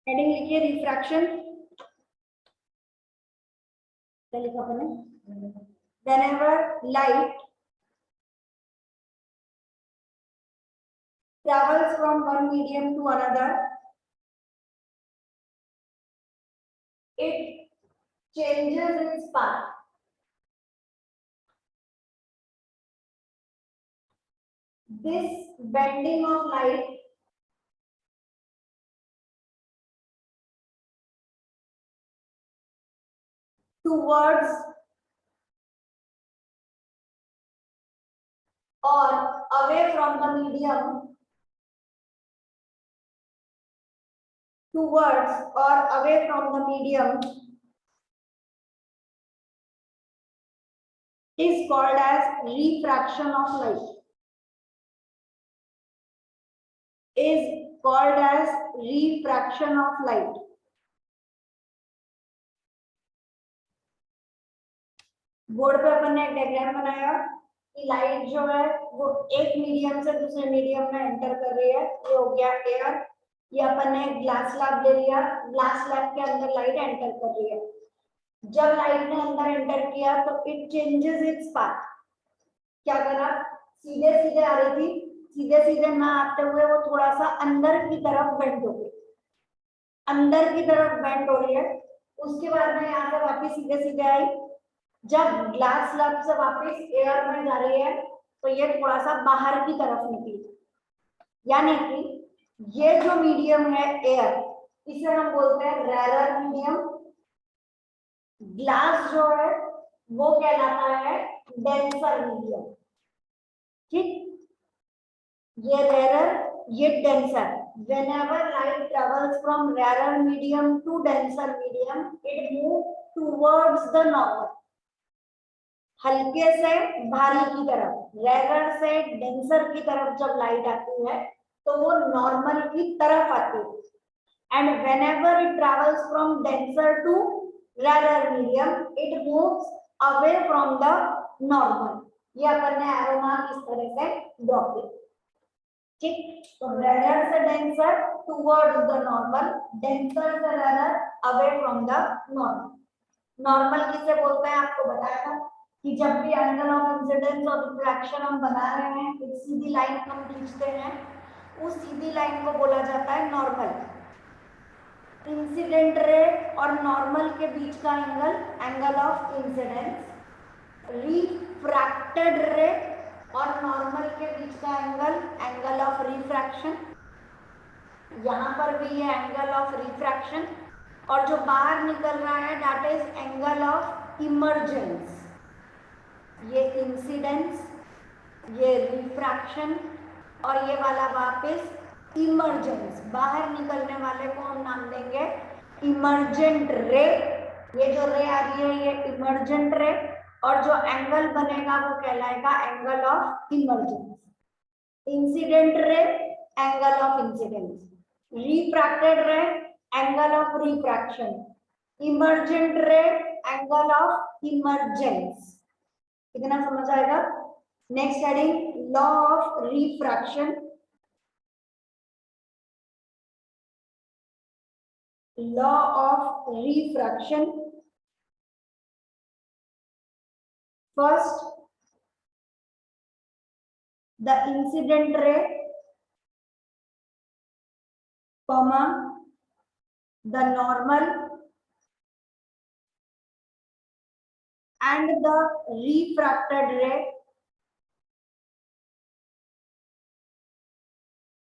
Heading लिखिए refraction. क्या लिखा आपने? Whenever light travels from one medium to another, it changes its path. This bending of light towards or away from the medium, towards or away from the medium is called as refraction of light. Is called as refraction of light. Board पे अपन ने एक diagram बनाया कि light जो है वो एक medium से दूसरे मीडियम में एंटर कर रही है। ये हो गया एयर। ये अपन ने ग्लास स्लैब ले लिया, ग्लास स्लैब के अंदर लाइट एंटर कर रही है। जब लाइट ने अंदर एंटर किया तो इट चेंजेस इट्स पाथ। क्या करा? सीधे सीधे आ रही थी, सीधे सीधे ना आते हुए वो थोड़ा सा अंदर की तरफ बेंड हो गई, अंदर की तरफ बेंड हो रही है। उसके बाद में यहाँ से वापिस सीधे सीधे आई। जब ग्लास स्लैब से वापस एयर में जा रही है तो ये थोड़ा सा बाहर की तरफ निकली, यानी कि ये जो मीडियम है एयर, इसे हम बोलते हैं रेरर मीडियम। ग्लास जो है वो कहलाता है डेंसर मीडियम। ठीक, ये रेरर, ये denser. whenever light travels from rarer medium to denser medium, it moves towards the normal. हल्के से भारी की तरफ, रेयर से डेंसर की तरफ जब लाइट आती है तो वो नॉर्मल की तरफ आती है। And whenever it travels from denser to rarer medium, it moves away from the normal. ये अपन ने एरो मार्क इस तरह से ड्रॉ किया। ठीक, तो रेयर से denser towards the normal, denser से rare away from the normal. Normal किसे बोलते हैं आपको बताया था कि जब भी एंगल ऑफ इंसिडेंस और रिफ्रैक्शन हम बना रहे हैं, एक सीधी लाइन हम खींचते हैं, उस सीधी लाइन को बोला जाता है नॉर्मल। इंसिडेंट रे और नॉर्मल के बीच का angle, angle of incidence. Refracted रे और नॉर्मल के बीच का एंगल, एंगल ऑफ रिफ्रैक्शन। यहाँ पर भी ये एंगल ऑफ रिफ्रैक्शन, और जो बाहर निकल रहा है that is angle of emergence. ये इंसिडेंस, ये रिफ्रैक्शन, और ये वाला वापस इमर्जेंस। बाहर निकलने वाले को हम नाम देंगे इमर्जेंट रे। ये जो रे आ रही है ये इमर्जेंट रे, और जो एंगल बनेगा वो कहलाएगा angle of emergence. Incident ray, angle of incidence. Refracted रे, एंगल ऑफ रिफ्रैक्शन। इमर्जेंट रे, एंगल ऑफ इमर्जेंस। कितना समझ आएगा? Next heading, law of refraction. Law of refraction. First, the incident ray, comma, the normal and the refracted ray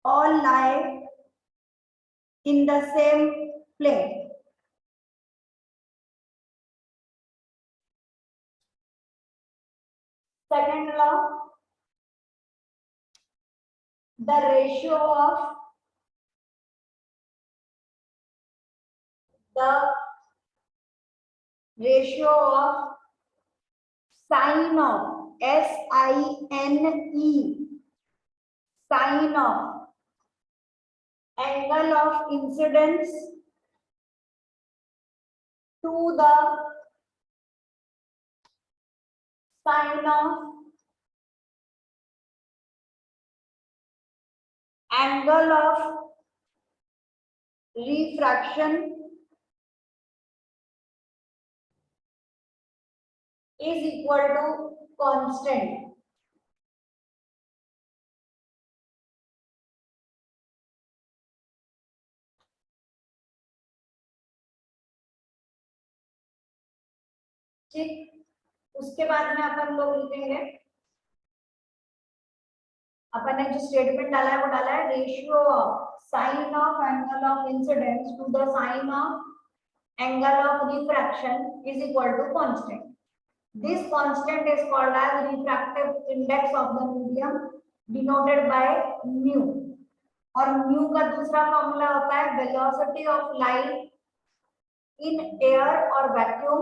all lie in the same plane. Second law, the ratio of sine of, SINE, sine of angle of incidence to the sine of angle of refraction is equal to constant. ठीक, उसके बाद में अपन लोग लिखेंगे, अपन ने जो statement डाला है वो डाला है ratio of sine of angle of incidence to the sine of angle of refraction is equal to constant. This constant is called as refractive index of the medium denoted by mu. और mu का दूसरा formula होता है velocity of light in air और vacuum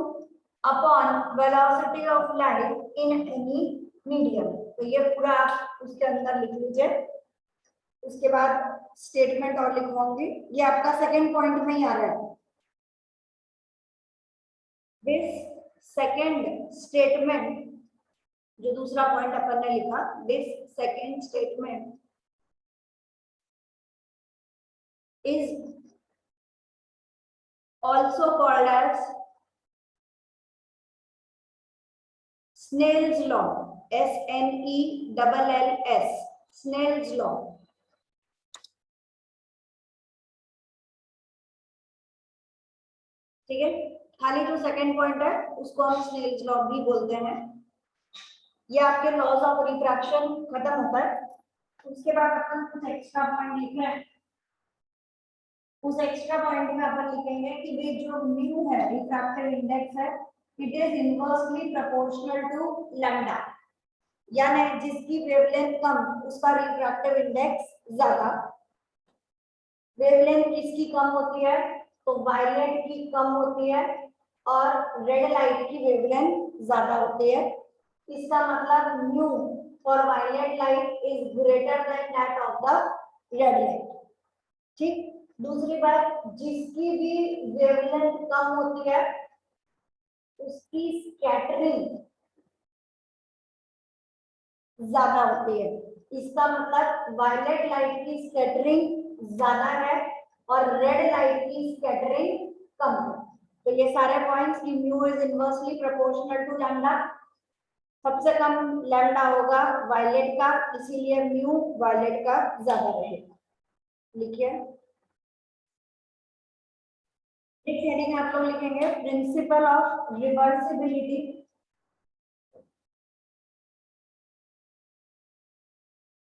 upon velocity of light in any medium. तो ये पूरा आप उसके अंदर लिख लीजिए. उसके बाद स्टेटमेंट और लिखवाऊंगी, ये आपका सेकंड पॉइंट में ही आ रहा है. दिस सेकंड स्टेटमेंट, जो दूसरा पॉइंट अपन ने लिखा, this second statement is also called as Snell's law. SNELLS, Snell's law. ठीक है, खाली जो सेकंड पॉइंट है उसको हम स्नेल्स लॉ भी बोलते हैं. ये आपके लॉज ऑफ रिफ्रैक्शन खत्म होता है. उसके बाद अपन कुछ एक्स्ट्रा पॉइंट लिख रहे हैं. उस एक्स्ट्रा पॉइंट में अपन लिखेंगे कि ये जो म्यू है, रिफ्रैक्टिव इंडेक्स है, it is inversely proportional to lambda. यानी जिसकी वेवलेंथ कम उसका रिफ्रैक्टिव इंडेक्स ज्यादा. वेवलेंथ किसकी कम होती है? तो वायलेट की कम होती है और रेड लाइट की वेवलेंथ ज्यादा होती है. इसका मतलब mu for violet light is greater than that of the red light. ठीक. दूसरी बात, जिसकी भी वेवलेंथ कम होती है उसकी स्कैटरिंग ज्यादा होती है. इसका मतलब वायलेट लाइट की स्कैटरिंग ज्यादा है और रेड लाइट की स्कैटरिंग कम है. तो ये सारे पॉइंट्स की mu is inversely proportional to lambda. सबसे कम लैम्डा होगा वायलेट का, इसीलिए म्यू वायलेट का ज्यादा रहेगा. लिखिए. नेक्स्ट हेडिंग आप लोग लिखेंगे principle of reversibility.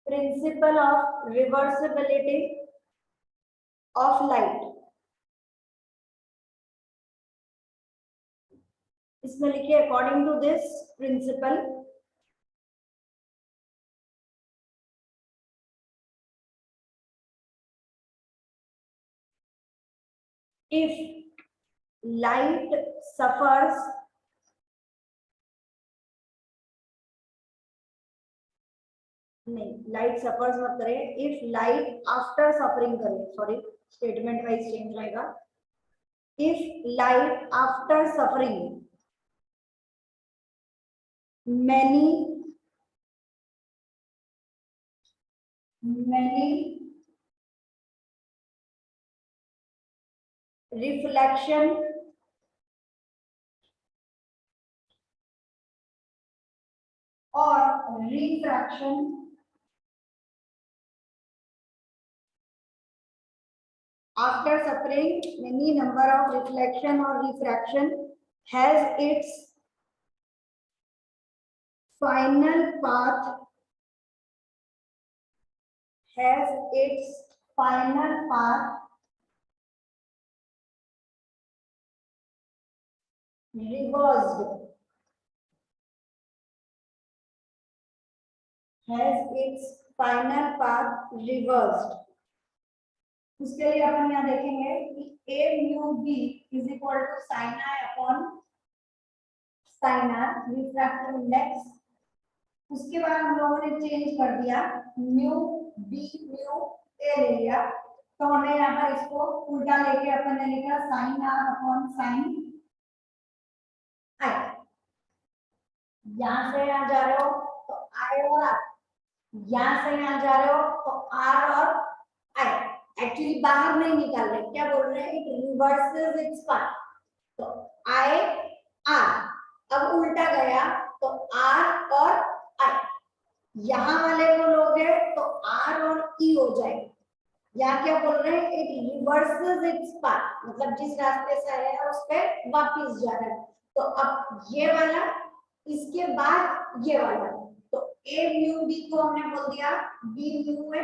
Principle of reversibility of light. इसमें लिखिए according to this principle if light suffers नहीं, लाइट सफर्स मत करें. इफ लाइट आफ्टर सफरिंग करें, सॉरी स्टेटमेंट वाइज चेंज रहेगा. If light after suffering many reflection or refraction after suffering many number of reflection or refraction has its final path reversed, उसके लिए अपन यहाँ देखेंगे कि a mu b is equal to sin I upon sin r refractive index. उसके बाद हम लोगों ने चेंज कर दिया, म्यू b म्यू a ले लिया. तो हमने यहाँ पर इसको उल्टा लेके अपन ने लिखा sin r upon sin I. यहाँ से यहाँ जा रहे हो तो I और R, यहाँ से यहाँ जा रहे हो तो R और I. एक्चुअली बाहर नहीं निकाल रहे, क्या बोल रहे हैं, इट रिवर्सेस इट्स पाथ। तो आई आर, अब उल्टा गया तो आर और आई, यहां वाले को लोगे तो आर और ई हो जाएगा। यहाँ क्या बोल रहे हैं, इट रिवर्सेस इट्स पाथ, मतलब जिस रास्ते से आया है उस पे वापस जा रहा है। तो अब ये वाला, इसके बाद ये वाला, तो ए म्यू बी को हमने बोल दिया बी म्यू है,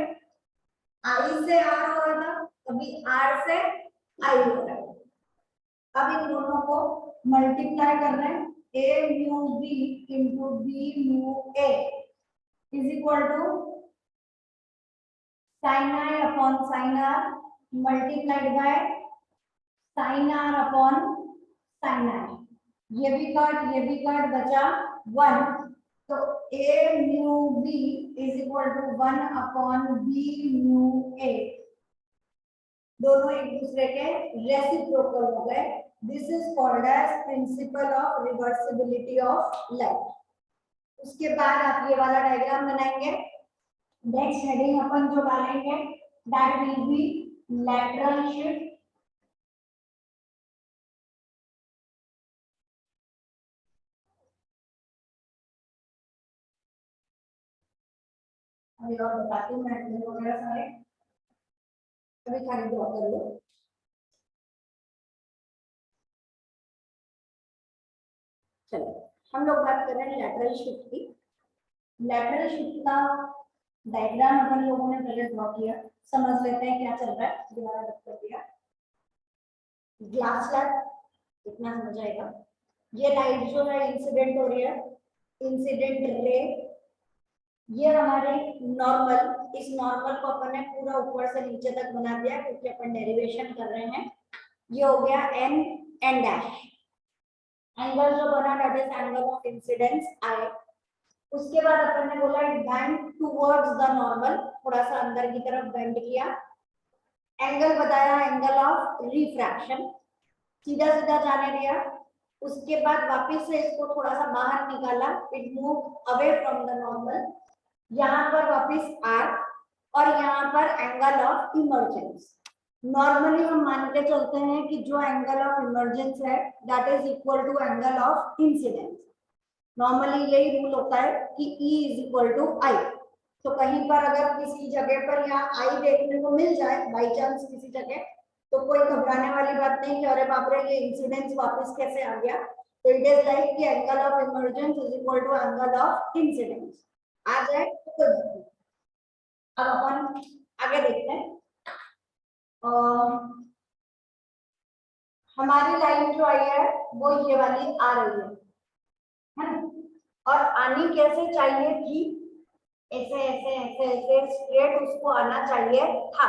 आई से आर हो रहा था, अभी आर से आई हो रहा है। अब इन दोनों को मल्टीप्लाई कर रहे हैं, A mu B into B mu A is equal to sin i upon sin r multiplied by sin r upon sin i, ये भी कट बचा 1, तो a mu b is equal to 1 upon b mu a, दोनों एक दूसरे के reciprocal हो गए। This is called as principle of reversibility of light. उसके बाद आप ये वाला डायग्राम बनाएंगे। नेक्स्ट हेडिंग अपन जो डालेंगे that will be lateral shift. अभी और बताती हूँ मैं वगैरह सारे, अभी खाली ड्रॉ कर लो। चलो हम लोग बात कर रहे हैं लैटरल शिफ्ट की। लैटरल शिफ्ट का डायग्राम अपन लोगों ने पहले ड्रॉ किया, समझ लेते हैं क्या चल रहा है। दोबारा कर दिया, ग्लास स्लैब इतना समझ आएगा। ये लाइट जो है इंसिडेंट हो रही है, इंसिडेंट रे, ये हमारे नॉर्मल, इस नॉर्मल को अपन ने पूरा ऊपर से नीचे तक बना दिया क्योंकि अपन डेरिवेशन कर रहे हैं। ये हो गया एन एन डैश, एंगल जो बना that is angle of incidence i. उसके बाद अपन ने बोला it bend towards the normal, थोड़ा सा अंदर की तरफ बेंड किया। एंगल बताया एंगल ऑफ रिफ्रैक्शन, सीधा सीधा जाने दिया। उसके बाद वापस से इसको थोड़ा सा बाहर निकाला, it move away from the normal. यहाँ पर वापस आर और यहाँ पर एंगल ऑफ इमर्जेंस। नॉर्मली हम मान के चलते हैं कि जो एंगल ऑफ इमर्जेंस है that is equal to angle of incidence. Normally यही रूल होता है कि E is equal to i. तो कहीं पर अगर किसी जगह पर यहाँ आई देखने को मिल जाए बाई चांस किसी जगह, तो कोई घबराने वाली बात नहीं कि अरे बाप रे ये इंसिडेंस वापस कैसे आ गया। तो इट इज लाइक कि angle of emergence is equal to angle of incidence आ जाए तो कोई बात नहीं। अब अपन आगे देखते हैं। हमारी लाइन जो आई है वो ये वाली आ रही है ना, और आनी कैसे चाहिए थी, ऐसे ऐसे ऐसे ऐसे स्ट्रेट उसको आना चाहिए था।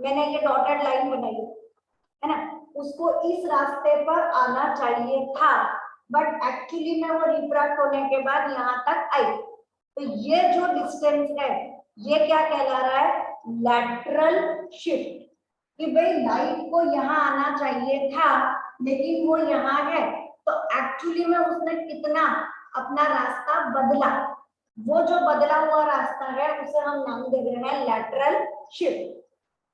मैंने ये डॉटेड लाइन बनाई है ना, उसको इस रास्ते पर आना चाहिए था, बट एक्चुअली में वो रिफ्रैक्ट होने के बाद यहाँ तक आई। तो ये जो डिस्टेंस है ये क्या कहला रहा है, लैटरल शिफ्ट, कि भाई लाइट को यहाँ आना चाहिए था लेकिन वो यहाँ है, तो एक्चुअली में उसने कितना अपना रास्ता बदला। वो जो बदला हुआ रास्ता है उसे हम नाम दे रहे हैं लैटरल शिफ्ट।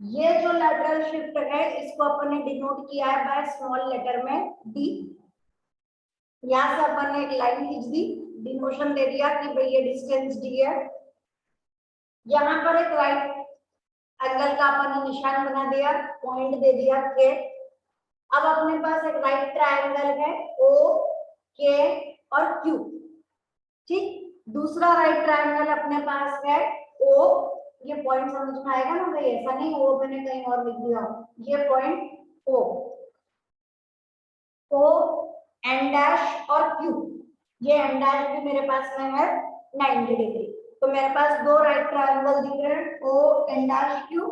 ये जो लैटरल शिफ्ट है इसको अपन ने डिनोट किया है बाय स्मॉल लेटर में डी। यहाँ से अपन ने एक लाइन खींच दी, डिनोशन दे दिया कि भाई ये डिस्टेंस डी है। यहाँ पर एक राइट एंगल का अपन ने निशान बना दिया, पॉइंट दे दिया के। अब अपने पास एक राइट ट्रायंगल है ओ के और क्यू, ठीक। दूसरा राइट ट्रायंगल अपने पास है ओ, ये पॉइंट समझ में आएगा ना भाई, ऐसा नहीं ओ मैंने कहीं और लिख दिया, ये point O, O N dash और क्यू। ये एन डैश भी मेरे पास में है 90 डिग्री। तो मेरे पास दो राइट ट्रायंगल दिख रहे हैं, ओ एन डैश क्यू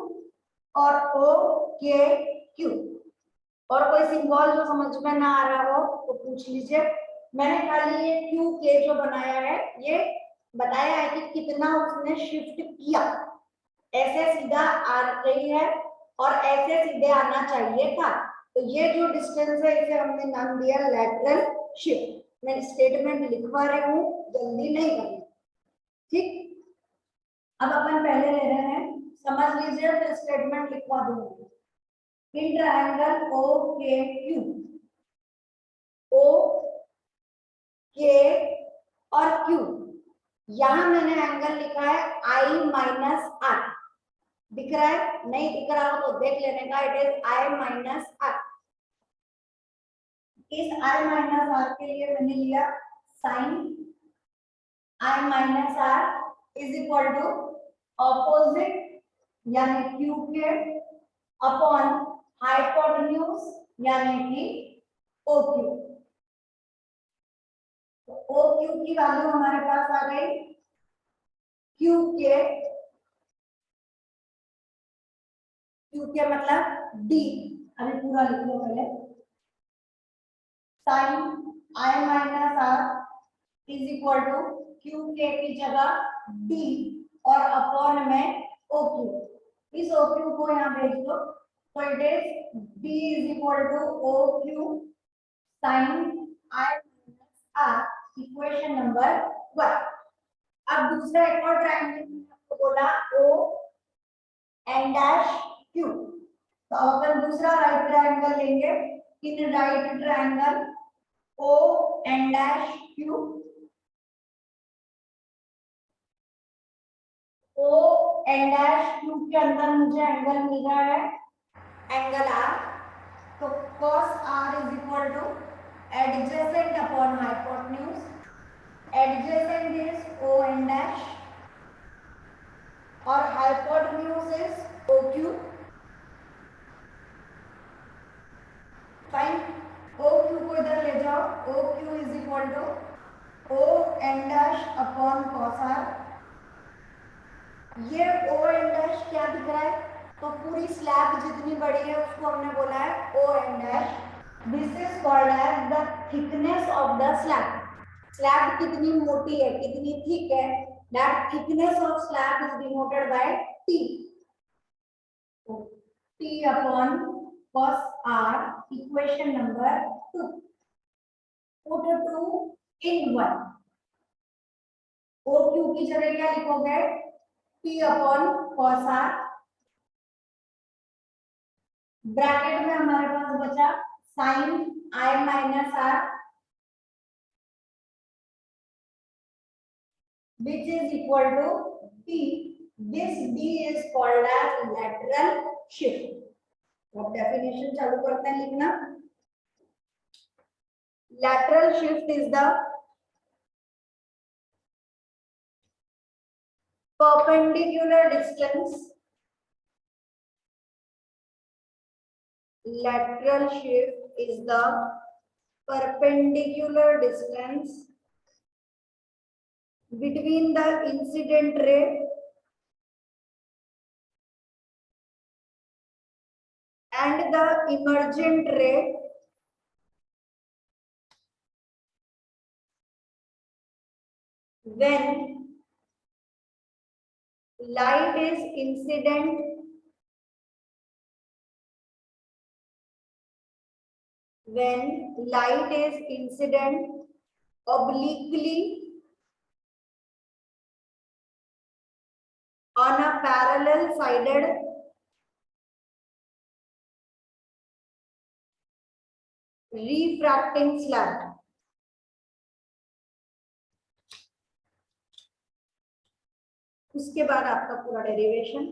और ओ के क्यू। और कोई सिंबल जो समझ में ना आ रहा हो तो पूछ लीजिए। मैंने खाली ये क्यू के जो बनाया है ये बताया है कि कितना उसने शिफ्ट किया, ऐसे सीधा आ रही है और ऐसे सीधे आना चाहिए था। तो ये जो डिस्टेंस है इसे हमने नाम दिया लैटरल शिफ्ट। मैं स्टेटमेंट लिखवा रही हूँ, जल्दी नहीं करना, ठीक। अब अपन पहले ले रहे हैं समझ लीजिए, फिर स्टेटमेंट लिखवा दूंगी। इन ट्रायंगल ओ के क्यू, ओ के और क्यू, यहां मैंने एंगल लिखा है आई माइनस आर। दिख रहा है? नहीं दिख रहा हो तो देख लेने का, it is i minus r. इस आई माइनस आर के लिए मैंने लिया sine i minus r is equal to opposite यानी क्यू के अपॉन हाइपोटेन्यूज यानी कि ओ क्यू। तो ओ क्यू की वैल्यू हमारे पास आ गई क्यू के, क्यू के मतलब डी, अभी पूरा लिख लो पहले, sine i minus r is equal to Q K की जगह डी और अपॉन में ओ क्यू। इस ओ क्यू को यहाँ भेज दो, तो it is d is equal to O Q sine i minus r, equation number 1। अब दूसरा एक और ट्रायंगल मैंने आपको बोला ओ एन डैश क्यू, तो अब अपन दूसरा राइट ट्रायंगल लेंगे। इन right triangle O N dash Q, O N dash Q के अंदर मुझे एंगल मिल रहा है एंगल आर, तो cos r is equal to adjacent upon hypotenuse, adjacent is O N dash और hypotenuse is O Q. Fine, O Q को इधर ले जाओ, O Q is equal to O N dash upon cos R. ये O N dash क्या दिख रहा है? तो पूरी स्लैब जितनी बड़ी है उसको हमने बोला है O N dash. This is called as the thickness of the slab. Slab कितनी मोटी है, कितनी थिक है, that thickness of slab is denoted by t. T upon cos r, equation number 2। Put 2 in 1, O Q की जगह क्या लिखोगे? टी अपॉन cos r, ब्रैकेट में हमारे पास बचा sine i minus r which is equal to T. This D is called as lateral shift. अब डेफिनेशन चालू करते हैं लिखना। Lateral shift is the perpendicular distance. Lateral shift is the perpendicular distance between the incident ray and the emergent ray when light is incident obliquely on a parallel sided refracting slab. उसके बाद आपका पूरा derivation